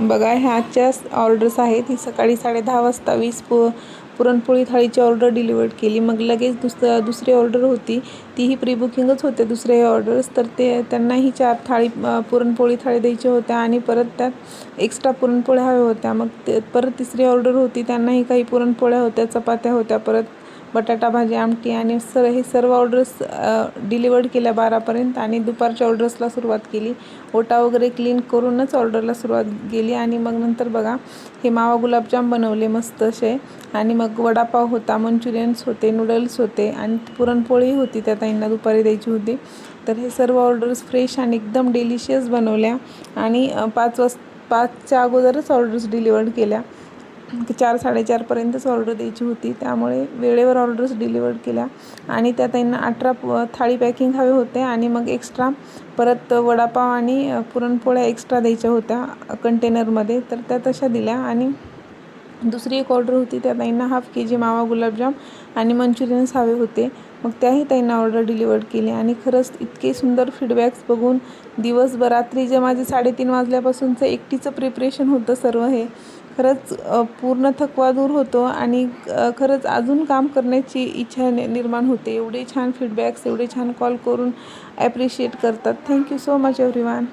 बघा ह्या आजच्या ऑर्डर्स आहेत. ही सकाळी 10:30 वाजता 20 पुरणपोळी थाळीची ऑर्डर डिलिव्हर्ड केली. मग लगेच दुसरी ऑर्डर होती, तीही प्री बुकिंगच होते दुसरे ऑर्डर्स. तर त्यांनाही 4 थाळी पुरणपोळी थाळी द्यायच्या होत्या आणि परत त्यात एक्स्ट्रा पुरणपोळ्या हव्या होत्या. मग परत तिसरी ऑर्डर होती, त्यांनाही काही पुरणपोळ्या होत्या, चपात्या होत्या, परत बटाटा भाजी, आमटी आणि हे सर्व ऑर्डर्स डिलिव्हर्ड केल्या 12पर्यंत. आणि दुपारच्या ऑर्डर्सला सुरुवात केली. ओटा वगैरे क्लीन करूनच ऑर्डरला सुरुवात केली. आणि मग नंतर बघा हे मावा गुलाबजाम बनवले मस्त असे. आणि मग वडापाव होता, मंचुरियन्स होते, नूडल्स होते आणि पुरणपोळी होती, त्या ताईंना दुपारी द्यायची होती. तर हे सर्व ऑर्डर्स फ्रेश आणि एकदम डिलिशियस बनवल्या. आणि 5च्या अगोदरच ऑर्डर्स डिलिव्हर्ड केल्या. 4-4:30पर्यंतच ऑर्डर द्यायची होती, त्यामुळे वेळेवर ऑर्डर्स डिलिव्हर्ड केल्या. आणि त्या ताईंना 18 थाळी पॅकिंग हवे होते आणि मग एक्स्ट्रा परत वडापाव आणि पुरणपोळ्या एक्स्ट्रा द्यायच्या होत्या कंटेनरमध्ये, तर त्या तशा दिल्या. आणि दुसरी एक ऑर्डर होती, त्या ताईंना 1/2 kg मावा गुलाबजाम आणि मंचुरियन्स हवे होते. मग त्याही ताईंना ऑर्डर डिलिव्हर्ड केली. आणि खरंच इतके सुंदर फीडबॅक्स बघून दिवसभर रात्री जे माझे 3:30 वाजल्यापासूनचं एकटीचं प्रिपरेशन होतं सर्व हे, खरंच पूर्ण थकवा दूर होतो आणि खरंच अजून काम करण्याची इच्छा निर्माण होते. एवढे छान फीडबॅक्स, एवढे छान कॉल करून ॲप्रिशिएट करतात. Thank you so much everyone.